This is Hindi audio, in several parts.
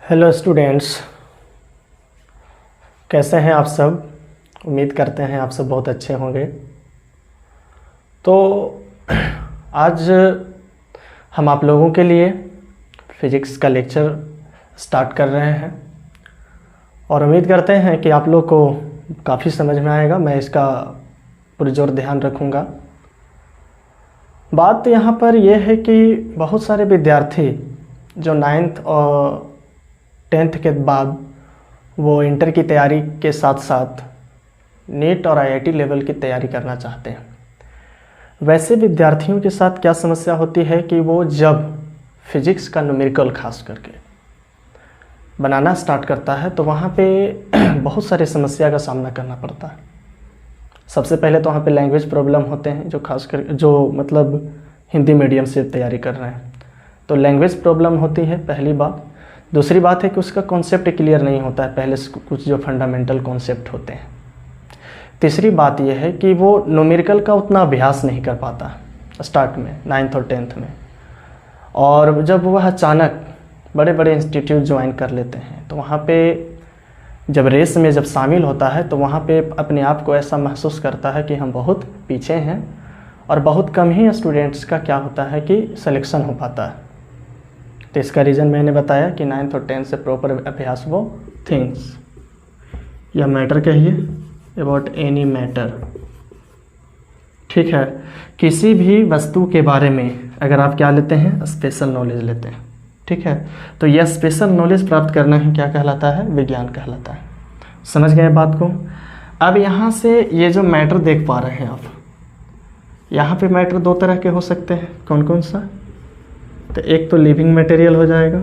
हेलो स्टूडेंट्स, कैसे हैं आप सब। उम्मीद करते हैं आप सब बहुत अच्छे होंगे। तो आज हम आप लोगों के लिए फिज़िक्स का लेक्चर स्टार्ट कर रहे हैं और उम्मीद करते हैं कि आप लोग को काफ़ी समझ में आएगा। मैं इसका पुरजोर ध्यान रखूँगा। बात यहाँ पर यह है कि बहुत सारे विद्यार्थी जो 9th और 10th के बाद वो इंटर की तैयारी के साथ साथ नीट और आईआईटी लेवल की तैयारी करना चाहते हैं, वैसे विद्यार्थियों के साथ क्या समस्या होती है कि वो जब फिज़िक्स का न्यूमेरिकल खास करके बनाना स्टार्ट करता है तो वहाँ पे बहुत सारे समस्या का सामना करना पड़ता है। सबसे पहले तो वहाँ पे लैंग्वेज प्रॉब्लम होते हैं, जो खास कर जो मतलब हिंदी मीडियम से तैयारी कर रहे हैं तो लैंग्वेज प्रॉब्लम होती है, पहली बात। दूसरी बात है कि उसका कॉन्सेप्ट क्लियर नहीं होता है, पहले से कुछ जो फंडामेंटल कॉन्सेप्ट होते हैं। तीसरी बात यह है कि वो न्यूमेरिकल का उतना अभ्यास नहीं कर पाता स्टार्ट में 9th और 10th में, और जब वह अचानक बड़े बड़े इंस्टीट्यूट ज्वाइन कर लेते हैं तो वहाँ पे जब रेस में जब शामिल होता है तो वहाँ पे अपने आप को ऐसा महसूस करता है कि हम बहुत पीछे हैं और बहुत कम ही स्टूडेंट्स का क्या होता है कि सिलेक्शन हो पाता है। तो इसका रीज़न मैंने बताया कि 9th और 10th से प्रॉपर अभ्यास वो थिंग्स या मैटर कहिए, अबाउट एनी मैटर, ठीक है। किसी भी वस्तु के बारे में अगर आप क्या लेते हैं, स्पेशल नॉलेज लेते हैं, ठीक है। तो यह स्पेशल नॉलेज प्राप्त करना ही क्या कहलाता है, विज्ञान कहलाता है। समझ गए बात को। अब यहाँ से ये जो मैटर देख पा रहे हैं आप, यहाँ पे मैटर दो तरह के हो सकते हैं। कौन कौन सा? तो एक तो लिविंग मटेरियल हो जाएगा,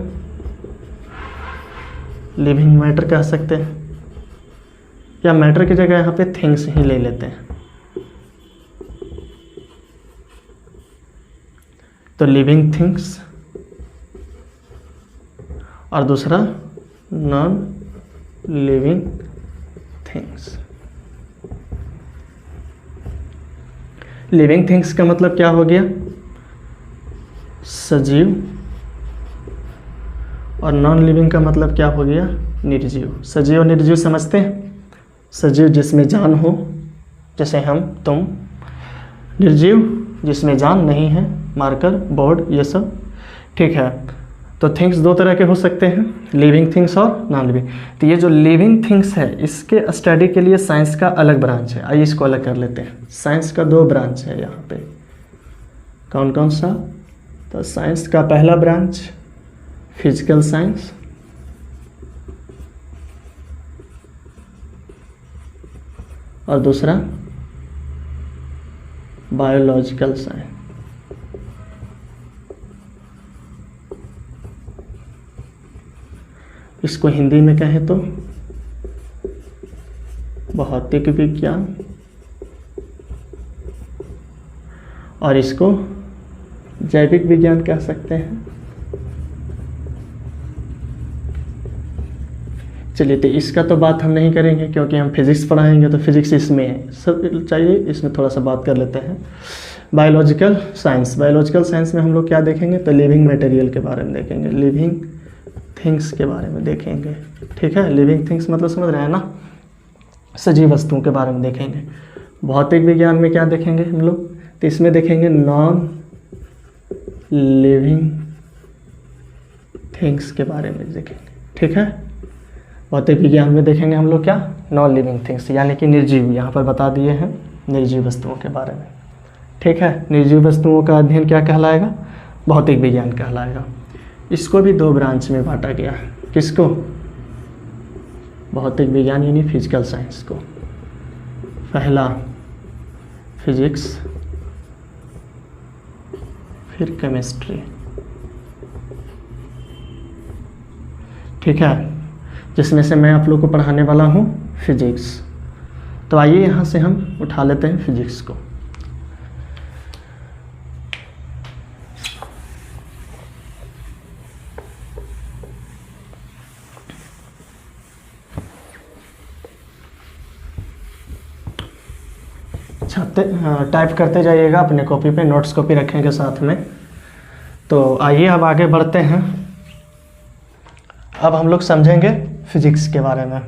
लिविंग मैटर कह सकते हैं, या मैटर की जगह यहाँ पे थिंग्स ही ले लेते हैं। तो लिविंग थिंग्स और दूसरा non living things. Living things का मतलब क्या हो गया, सजीव, और नॉन लिविंग का मतलब क्या हो गया, निर्जीव। सजीव और निर्जीव समझते हैं। सजीव जिसमें जान हो, जैसे हम तुम। निर्जीव जिसमें जान नहीं है, मार्कर, बोर्ड, ये सब, ठीक है। तो थिंग्स दो तरह के हो सकते हैं, लिविंग थिंग्स और नॉन लिविंग। तो ये जो लिविंग थिंग्स है इसके स्टडी के लिए साइंस का अलग ब्रांच है। आइए इसको अलग कर लेते हैं। साइंस का दो ब्रांच है यहाँ पे। कौन कौन सा? तो साइंस का पहला ब्रांच फिजिकल साइंस, और दूसरा बायोलॉजिकल साइंस। इसको हिंदी में कहें तो भौतिक विज्ञान, और इसको जैविक विज्ञान कह सकते हैं। चलिए, तो इसका तो बात हम नहीं करेंगे क्योंकि हम फिजिक्स पढ़ाएंगे, तो फिजिक्स इसमें सब चाहिए, इसमें थोड़ा सा बात कर लेते हैं। बायोलॉजिकल साइंस, बायोलॉजिकल साइंस में हम लोग क्या देखेंगे, तो लिविंग मटेरियल के बारे में देखेंगे, लिविंग थिंग्स के बारे में देखेंगे, ठीक है। लिविंग थिंग्स मतलब समझ रहे हैं ना, सजीव वस्तुओं के बारे में देखेंगे। भौतिक विज्ञान में क्या देखेंगे हम लोग, तो इसमें देखेंगे नॉन लिविंग थिंग्स के बारे में देखेंगे, ठीक है। भौतिक विज्ञान में देखेंगे हम लोग क्या, नॉन लिविंग थिंग्स, यानी कि निर्जीव। यहाँ पर बता दिए हैं निर्जीव वस्तुओं के बारे में, ठीक है। निर्जीव वस्तुओं का अध्ययन क्या कहलाएगा, भौतिक विज्ञान कहलाएगा। इसको भी दो ब्रांच में बांटा गया है। किसको? भौतिक विज्ञान यानी फिजिकल साइंस को। पहला फिजिक्स, फिर केमिस्ट्री, ठीक है, जिसमें से मैं आप लोग को पढ़ाने वाला हूँ फिजिक्स। तो आइए यहाँ से हम उठा लेते हैं फिजिक्स को। टाइप करते जाइएगा अपने कॉपी पे, नोट्स कॉपी रखेंगे साथ में। तो आइए अब आगे बढ़ते हैं। अब हम लोग समझेंगे फिजिक्स के बारे में।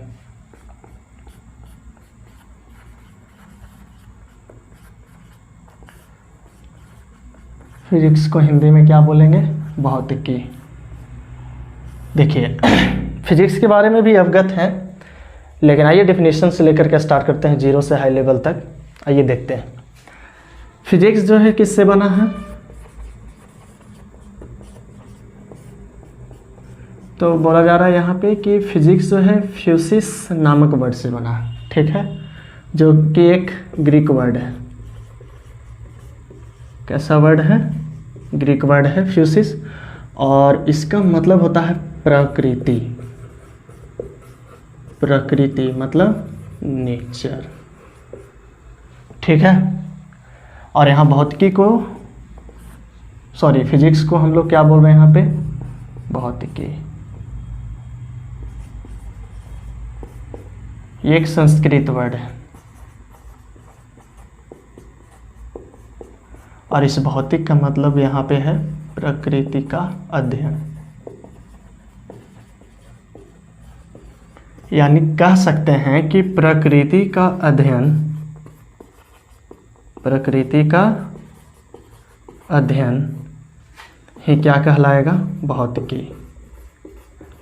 फिजिक्स को हिंदी में क्या बोलेंगे? भौतिकी। देखिए फिजिक्स के बारे में भी अवगत हैं, लेकिन आइए डेफिनेशन से लेकर के स्टार्ट करते हैं, जीरो से हाई लेवल तक। आइए देखते हैं फिजिक्स जो है किससे बना है। तो बोला जा रहा है यहाँ पे कि फिजिक्स जो है फ्यूसिस नामक वर्ड से बना है, ठीक है, जो कि एक ग्रीक वर्ड है। कैसा वर्ड है? ग्रीक वर्ड है फ्यूसिस, और इसका मतलब होता है प्रकृति। प्रकृति मतलब नेचर, ठीक है। और यहाँ भौतिकी को, सॉरी फिजिक्स को हम लोग क्या बोल रहे हैं यहाँ पे? भौतिकी। ये एक संस्कृत वर्ड है, और इस भौतिक का मतलब यहाँ पे है प्रकृति का अध्ययन। यानी कह सकते हैं कि प्रकृति का अध्ययन, प्रकृति का अध्ययन ही क्या कहलाएगा? भौतिकी।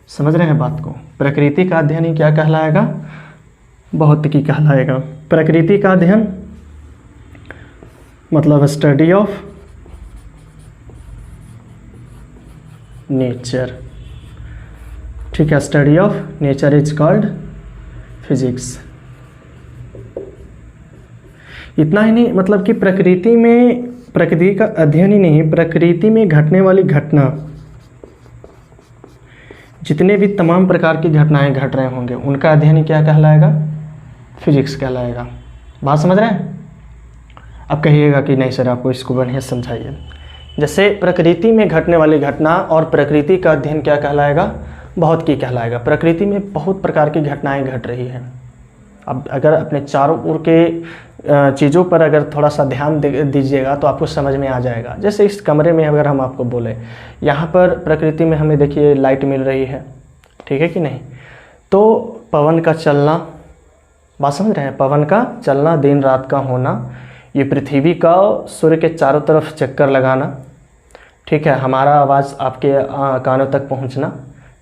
समझ रहे हैं बात को? प्रकृति का अध्ययन ही क्या कहलाएगा? भौतिकी कहलाएगा। प्रकृति का अध्ययन मतलब स्टडी ऑफ नेचर, ठीक है। Study of nature is called physics. इतना ही नहीं, मतलब कि प्रकृति में, प्रकृति का अध्ययन ही नहीं, प्रकृति में घटने वाली घटना, जितने भी तमाम प्रकार की घटनाएं घट रहे होंगे उनका अध्ययन क्या कहलाएगा? फिजिक्स कहलाएगा। बात समझ रहे हैं? अब कहिएगा कि नहीं सर आपको इसको बढ़िया समझाइए। जैसे प्रकृति में घटने वाली घटना और प्रकृति का अध्ययन क्या कहलाएगा? भौतिकी कहलाएगा। प्रकृति में बहुत प्रकार की घटनाएं घट रही हैं। अब अगर अपने चारों ओर के चीज़ों पर अगर थोड़ा सा ध्यान दीजिएगा तो आपको समझ में आ जाएगा। जैसे इस कमरे में अगर हम आपको बोले, यहाँ पर प्रकृति में हमें देखिए लाइट मिल रही है, ठीक है कि नहीं? तो पवन का चलना, बात समझ रहे हैं? पवन का चलना, दिन रात का होना, ये पृथ्वी का सूर्य के चारों तरफ चक्कर लगाना, ठीक है, हमारा आवाज़ आपके कानों तक पहुंचना,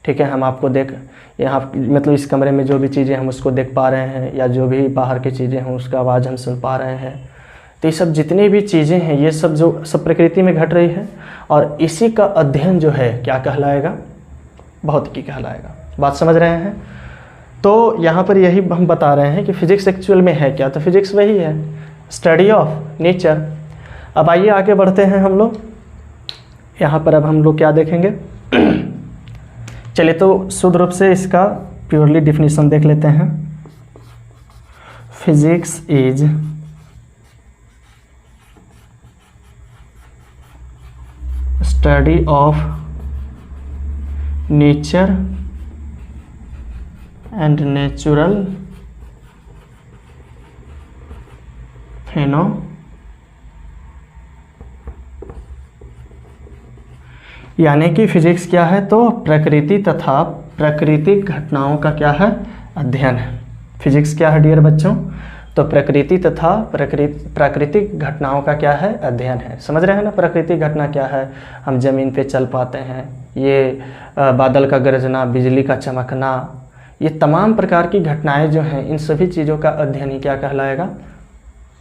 ठीक है, हम आपको देख, यहाँ मतलब इस कमरे में जो भी चीज़ें हम उसको देख पा रहे हैं, या जो भी बाहर की चीज़ें हैं उसका आवाज़ हम सुन पा रहे हैं। तो ये सब जितनी भी चीज़ें हैं ये सब जो सब प्रकृति में घट रही है, और इसी का अध्ययन जो है क्या कहलाएगा? भौतिकी कहलाएगा। बात समझ रहे हैं? तो यहाँ पर यही हम बता रहे हैं कि फिजिक्स एक्चुअल में है क्या? तो फिजिक्स वही है, स्टडी ऑफ नेचर। अब आइए आगे बढ़ते हैं हम लोग। यहाँ पर अब हम लोग क्या देखेंगे? चलिए तो शुद्ध रूप से इसका प्योरली डिफिनीशन देख लेते हैं। Physics is study of nature and natural फेनो यानी कि फिजिक्स क्या है? तो प्रकृति तथा प्राकृतिक घटनाओं का क्या है? अध्ययन है। फिजिक्स क्या है डियर बच्चों? तो प्रकृति तथा प्राकृतिक घटनाओं का क्या है? अध्ययन है। समझ रहे हैं ना? प्राकृतिक घटना क्या है? हम ज़मीन पे चल पाते हैं, ये बादल का गरजना, बिजली का चमकना, ये तमाम प्रकार की घटनाएं जो हैं, इन सभी चीज़ों का अध्ययन ही क्या कहलाएगा?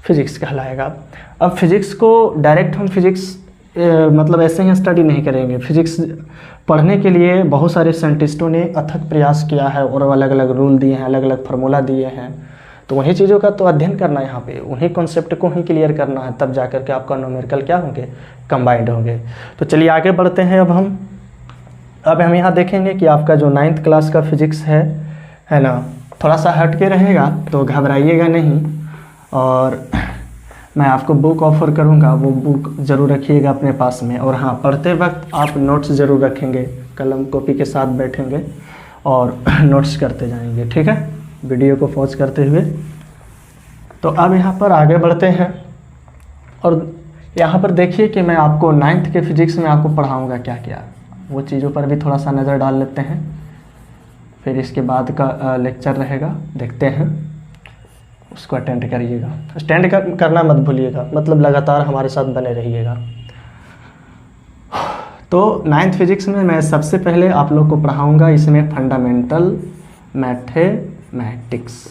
फिजिक्स कहलाएगा। अब फिजिक्स को डायरेक्ट हम फिजिक्स मतलब ऐसे ही स्टडी नहीं करेंगे। फिजिक्स पढ़ने के लिए बहुत सारे साइंटिस्टों ने अथक प्रयास किया है और अलग अलग रूल दिए हैं, अलग अलग फार्मूला दिए हैं। तो उन्हीं चीज़ों का तो अध्ययन करना है यहाँ पे, उन्हीं कॉन्सेप्ट को ही क्लियर करना है, तब जा कर के आपका न्यूमेरिकल क्या होंगे? कंबाइंड होंगे। तो चलिए आगे बढ़ते हैं। अब हम यहाँ देखेंगे कि आपका जो 9th क्लास का फिजिक्स है ना, थोड़ा सा हट के रहेगा, तो घबराइएगा नहीं। और मैं आपको बुक ऑफ़र करूँगा, वो बुक ज़रूर रखिएगा अपने पास में। और हाँ, पढ़ते वक्त आप नोट्स ज़रूर रखेंगे, कलम कॉपी के साथ बैठेंगे और नोट्स करते जाएंगे, ठीक है, वीडियो को पॉज करते हुए। तो अब यहाँ पर आगे बढ़ते हैं, और यहाँ पर देखिए कि मैं आपको 9th के फिजिक्स में आपको पढ़ाऊँगा क्या क्या, वो चीज़ों पर भी थोड़ा सा नज़र डाल लेते हैं। फिर इसके बाद का लेक्चर रहेगा, देखते हैं, उसको अटेंड करिएगा। करना मत भूलिएगा, मतलब लगातार हमारे साथ बने रहिएगा। तो 9th फिजिक्स में मैं सबसे पहले आप लोग को पढ़ाऊँगा इसमें फंडामेंटल मैथमेटिक्स।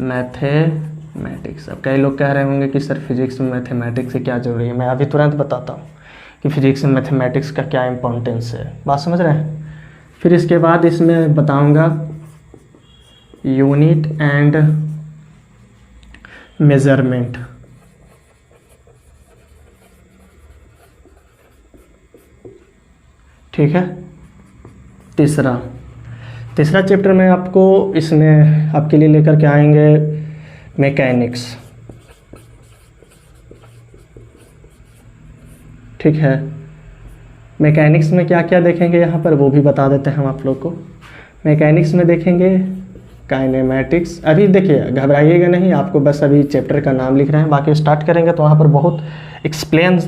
मैथमेटिक्स। अब कई लोग कह रहे होंगे कि सर फिजिक्स में मैथमेटिक्स से क्या जरूरी है। मैं अभी तुरंत बताता हूँ कि फिजिक्स में मैथमेटिक्स का क्या इम्पोर्टेंस है, बात समझ रहे हैं। फिर इसके बाद इसमें बताऊंगा यूनिट एंड मेजरमेंट। ठीक है। तीसरा चैप्टर में आपको इसमें आपके लिए लेकर के आएंगे मैकेनिक्स। ठीक है। मैकेनिक्स में क्या क्या देखेंगे यहाँ पर वो भी बता देते हैं हम आप लोग को। मैकेनिक्स में देखेंगे काइनेमैटिक्स। अभी देखिए घबराइएगा नहीं, आपको बस अभी चैप्टर का नाम लिख रहे हैं, बाकी स्टार्ट करेंगे तो वहाँ पर बहुत एक्सप्लेन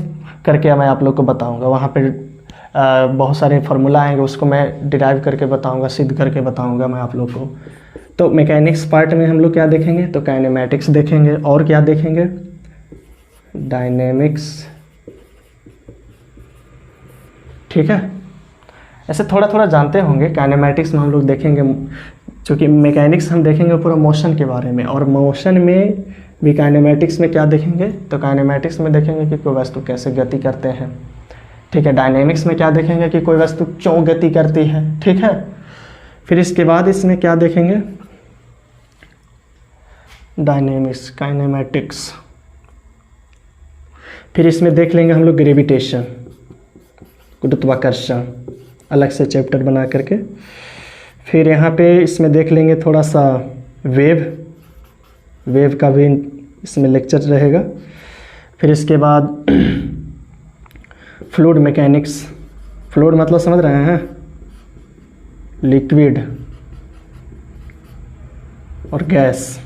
करके मैं आप लोग को बताऊँगा। वहाँ पर बहुत सारे फार्मूला आएंगे, उसको मैं डिराइव करके बताऊँगा, सिद्ध करके बताऊँगा मैं आप लोग को। तो मैकेनिक्स पार्ट में हम लोग क्या देखेंगे, तो काइनेमैटिक्स देखेंगे, और क्या देखेंगे, डायनेमिक्स। ठीक है। ऐसे थोड़ा थोड़ा जानते होंगे। काइनेमैटिक्स में हम लोग देखेंगे, क्योंकि मैकेनिक्स हम देखेंगे पूरा मोशन के बारे में, और मोशन में भी काइनेमैटिक्स में क्या देखेंगे, तो काइनेमैटिक्स में देखेंगे कि कोई वस्तु कैसे गति करते हैं। ठीक है। डायनेमिक्स में क्या देखेंगे कि कोई वस्तु क्यों गति करती है। ठीक है। फिर इसके बाद इसमें क्या देखेंगे, डायनेमिक्स, काइनेमैटिक्स। फिर इसमें देख लेंगे हम लोग ग्रेविटेशन, गुरुत्वाकर्षण, अलग से चैप्टर बना करके। फिर यहाँ पे इसमें देख लेंगे थोड़ा सा वेव का भी इसमें लेक्चर रहेगा। फिर इसके बाद फ्लूइड मैकेनिक्स। फ्लूइड मतलब समझ रहे हैं, लिक्विड और गैस,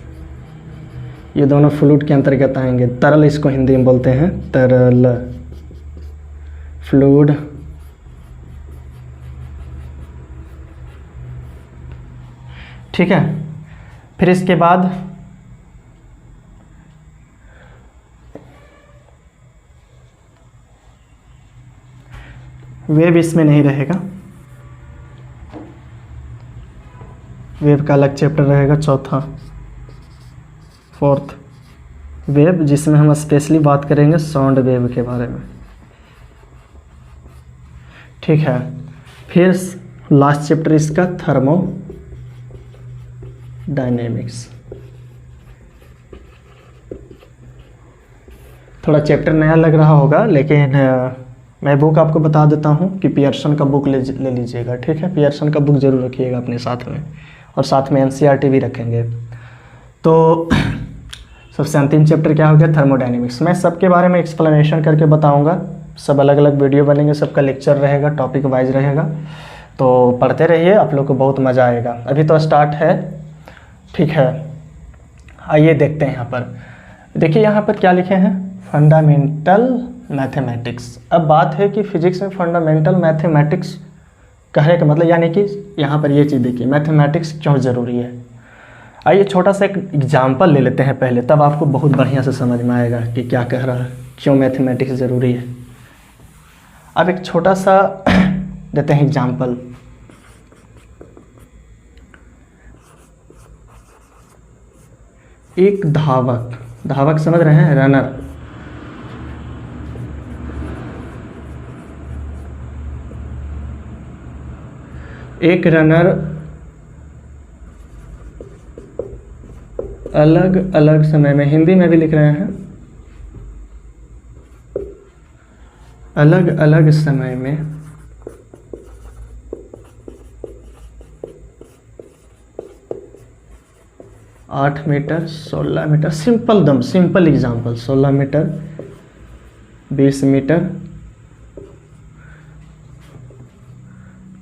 ये दोनों फ्लूइड के अंतर्गत आएंगे। तरल इसको हिंदी में बोलते हैं, तरल, फ्लूइड। ठीक है। फिर इसके बाद वेव इसमें नहीं रहेगा, वेव का अलग चैप्टर रहेगा, फोर्थ वेव, जिसमें हम स्पेशली बात करेंगे साउंड वेव के बारे में। ठीक है। फिर लास्ट चैप्टर इसका थर्मोडायनेमिक्स। थोड़ा चैप्टर नया लग रहा होगा, लेकिन मैं बुक आपको बता देता हूँ कि पियर्सन का बुक ले लीजिएगा। ठीक है। पियर्सन का बुक जरूर रखिएगा अपने साथ में, और साथ में एनसीईआरटी भी रखेंगे। तो सबसे अंतिम चैप्टर क्या हो गया, थर्मोडायनेमिक्स। मैं सबके बारे में एक्सप्लेनेशन करके बताऊंगा, सब अलग अलग वीडियो बनेंगे, सबका लेक्चर रहेगा, टॉपिक वाइज रहेगा। तो पढ़ते रहिए, आप लोग को बहुत मज़ा आएगा। अभी तो स्टार्ट है। ठीक है। आइए देखते हैं यहाँ पर। देखिए यहाँ पर क्या लिखे हैं, फंडामेंटल मैथमेटिक्स। अब बात है कि फिजिक्स में फंडामेंटल मैथमेटिक्स कहने का मतलब, यानी कि यहाँ पर ये चीज़ देखिए, मैथमेटिक्स क्यों ज़रूरी है। आइए छोटा सा एक एग्जाम्पल ले लेते हैं पहले, तब आपको बहुत बढ़िया से समझ में आएगा कि क्या कह रहा है, क्यों मैथमेटिक्स ज़रूरी है। अब एक छोटा सा देते हैं एग्जाम्पल। एक धावक समझ रहे हैं, रनर। एक रनर अलग अलग समय में, हिंदी में भी लिख रहे हैं, अलग अलग समय में 8 metre, 16 metre, simple example, 16 metre, 20 metre,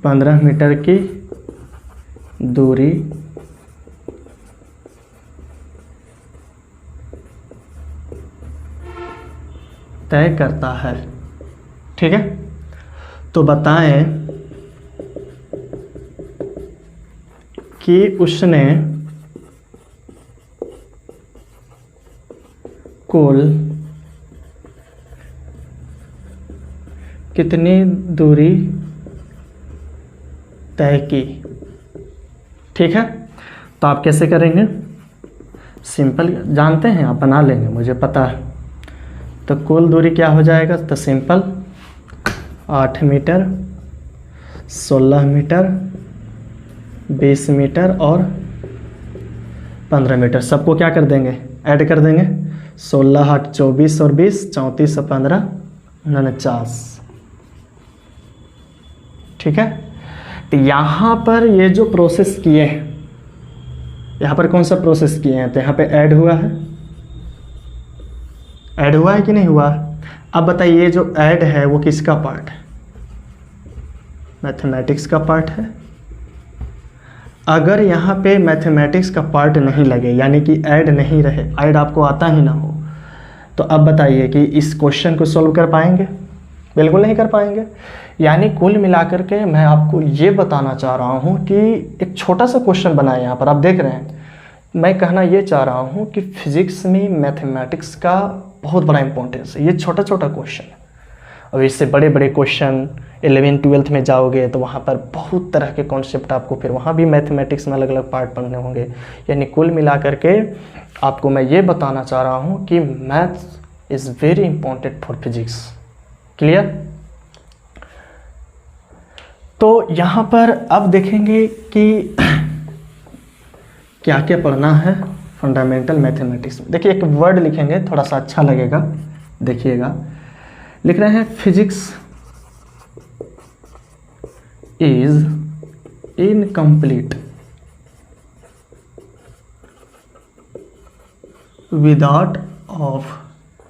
15 metre की दूरी तय करता है। ठीक है। तो बताएं कि उसने कुल कितनी दूरी तय की। ठीक है, तो आप कैसे करेंगे? सिंपल जानते हैं आप, बना लेंगे, मुझे पता है। तो कुल दूरी क्या हो जाएगा? तो सिंपल 8 मीटर, 16 मीटर, 20 मीटर और 15 मीटर, सबको क्या कर देंगे? ऐड कर देंगे। 16 8 24 और 20 34 और 15 49। ठीक है, तो यहाँ पर ये जो प्रोसेस किए हैं, यहाँ पर कौन सा प्रोसेस किए हैं? तो यहाँ पे ऐड हुआ है, ऐड हुआ है कि नहीं हुआ? अब बताइए, जो ऐड है वो किसका पार्ट है? मैथमेटिक्स का पार्ट है। अगर यहाँ पे मैथमेटिक्स का पार्ट नहीं लगे, यानी कि ऐड नहीं रहे, ऐड आपको आता ही ना हो, तो अब बताइए कि इस क्वेश्चन को सॉल्व कर पाएंगे? बिल्कुल नहीं कर पाएंगे। यानी कुल मिलाकर के मैं आपको ये बताना चाह रहा हूँ कि एक छोटा सा क्वेश्चन बना है यहाँ पर, आप देख रहे हैं। मैं कहना ये चाह रहा हूँ कि फिजिक्स में मैथमेटिक्स का बहुत बड़ा इंपॉर्टेंस है। ये छोटा छोटा क्वेश्चन है, और इससे बड़े बड़े क्वेश्चन 11th-12th में जाओगे तो वहाँ पर बहुत तरह के कॉन्सेप्ट आपको, फिर वहाँ भी मैथमेटिक्स में अलग अलग पार्ट पढ़ने होंगे। यानी कुल मिलाकर के आपको मैं ये बताना चाह रहा हूँ कि maths is very important for physics. Clear? तो यहाँ पर अब देखेंगे कि क्या क्या पढ़ना है फंडामेंटल मैथमेटिक्स में। देखिए, एक वर्ड लिखेंगे, थोड़ा सा अच्छा लगेगा, देखिएगा। लिख रहे हैं physics is incomplete without of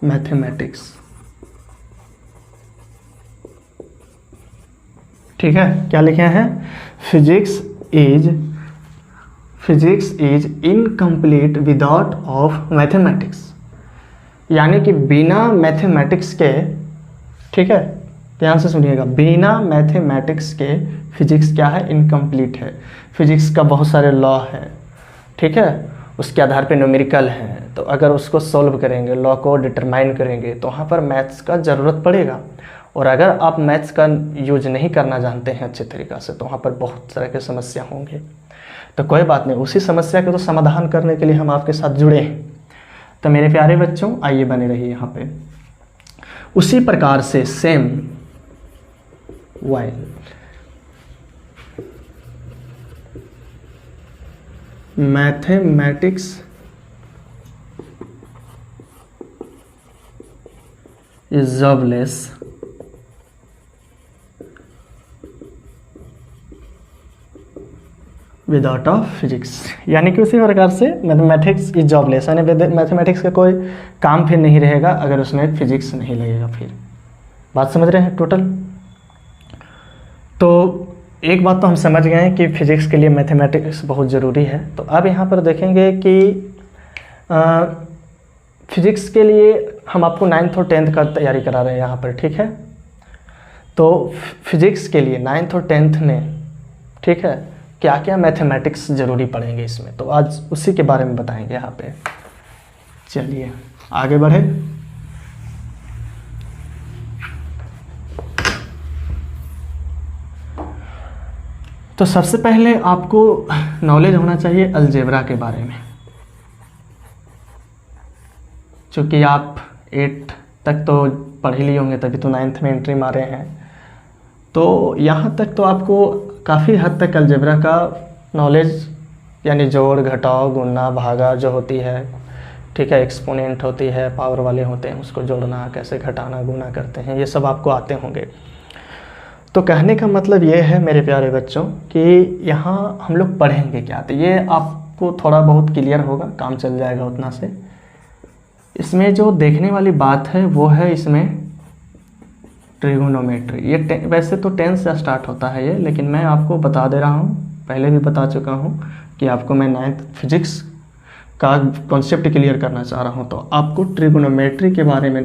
mathematics. ठीक है, क्या लिखे हैं? Physics is incomplete without of mathematics, यानी कि बिना मैथमेटिक्स के, ठीक है, ध्यान से सुनिएगा, बिना मैथमेटिक्स के फिजिक्स क्या है? इनकम्प्लीट है। फिजिक्स का बहुत सारे लॉ है, ठीक है, उसके आधार पे न्यूमेरिकल हैं, तो अगर उसको सॉल्व करेंगे, लॉ को डिटरमाइन करेंगे, तो वहाँ पर मैथ्स का ज़रूरत पड़ेगा। और अगर आप मैथ्स का यूज नहीं करना जानते हैं अच्छे तरीक़ा से, तो वहाँ पर बहुत तरह की समस्या होंगे। तो कोई बात नहीं, उसी समस्या के तो समाधान करने के लिए हम आपके साथ जुड़े हैं। तो मेरे प्यारे बच्चों, आइए बने रहिए यहाँ पे। उसी प्रकार से same while mathematics is jobless without of physics, यानी कि उसी प्रकार से मैथमेटिक्स इज जॉबलेस, यानी मैथमेटिक्स का कोई काम फिर नहीं रहेगा अगर उसमें फिजिक्स नहीं लगेगा। फिर बात समझ रहे हैं टोटल? तो एक बात तो हम समझ गए हैं कि फिजिक्स के लिए मैथमेटिक्स बहुत ज़रूरी है। तो अब यहाँ पर देखेंगे कि फिजिक्स के लिए हम आपको 9th और 10th का तैयारी करा रहे हैं यहाँ पर, ठीक है। तो फिजिक्स के लिए 9th और 10th में, ठीक है, क्या क्या मैथमेटिक्स ज़रूरी पड़ेंगे इसमें, तो आज उसी के बारे में बताएंगे यहाँ पे। चलिए आगे बढ़े। तो सबसे पहले आपको नॉलेज होना चाहिए अलजेब्रा के बारे में। चूँकि आप 8 तक तो पढ़ ही लिए होंगे, तभी तो 9th में एंट्री मारे हैं, तो यहाँ तक तो आपको काफ़ी हद तक अलजेब्रा का नॉलेज, यानी जोड़ घटाव गुणा भागा जो होती है, ठीक है, एक्सपोनेंट होती है, पावर वाले होते हैं, उसको जोड़ना, कैसे घटाना गुणा करते हैं, ये सब आपको आते होंगे। तो कहने का मतलब ये है मेरे प्यारे बच्चों कि यहाँ हम लोग पढ़ेंगे क्या, तो ये आपको थोड़ा बहुत क्लियर होगा, काम चल जाएगा उतना से। इसमें जो देखने वाली बात है वो है इसमें ट्रिगोनोमेट्री। ये वैसे तो 10 से स्टार्ट होता है ये, लेकिन मैं आपको बता दे रहा हूँ, पहले भी बता चुका हूँ कि आपको मैं 9th फिजिक्स का कॉन्सेप्ट क्लियर करना चाह रहा हूँ। तो आपको ट्रिगोनोमेट्री के बारे में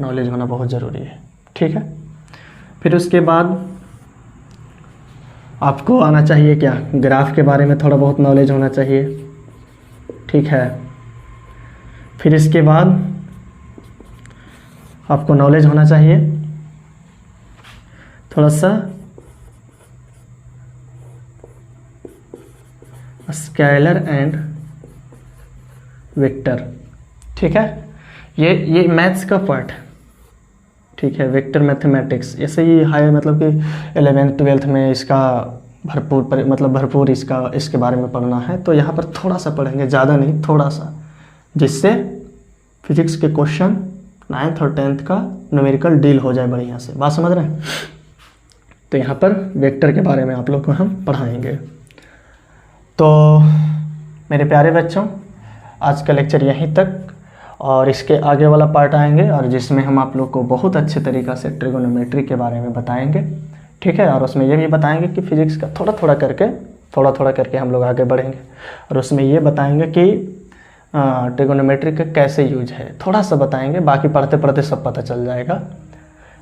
नॉलेज होना बहुत ज़रूरी है, ठीक है। फिर उसके बाद आपको आना चाहिए क्या, ग्राफ के बारे में थोड़ा बहुत नॉलेज होना चाहिए, ठीक है। फिर इसके बाद आपको नॉलेज होना चाहिए थोड़ा सा स्केलर एंड वेक्टर, ठीक है। ये मैथ्स का पार्ट है, ठीक है। वेक्टर मैथमेटिक्स ऐसे ही हाई मतलब कि 11th 12th में इसका भरपूर इसके बारे में पढ़ना है। तो यहाँ पर थोड़ा सा पढ़ेंगे, ज़्यादा नहीं, थोड़ा सा, जिससे फिजिक्स के क्वेश्चन 9th और 10th का न्यूमेरिकल डील हो जाए बढ़िया से। बात समझ रहे हैं? तो यहाँ पर वेक्टर के बारे में आप लोग को हम पढ़ाएंगे। तो मेरे प्यारे बच्चों, आज का लेक्चर यहीं तक, और इसके आगे वाला पार्ट आएंगे और जिसमें हम आप लोग को बहुत अच्छे तरीक़ा से ट्रिगोनोमेट्री के बारे में बताएंगे, ठीक है। और उसमें ये भी बताएंगे कि फिजिक्स का थोड़ा थोड़ा करके हम लोग आगे बढ़ेंगे, और उसमें ये बताएंगे कि ट्रिगोनोमेट्री का कैसे यूज है, थोड़ा सा बताएंगे, बाकी पढ़ते पढ़ते सब पता चल जाएगा।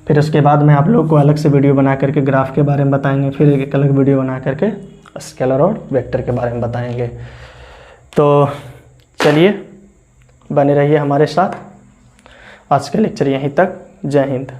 फिर उसके बाद में आप लोग को अलग से वीडियो बना करके ग्राफ के बारे में बताएंगे, फिर एक अलग वीडियो बना करके स्केलर और वेक्टर के बारे में बताएंगे। तो चलिए, बने रहिए हमारे साथ। आज का लेक्चर यहीं तक। जय हिंद।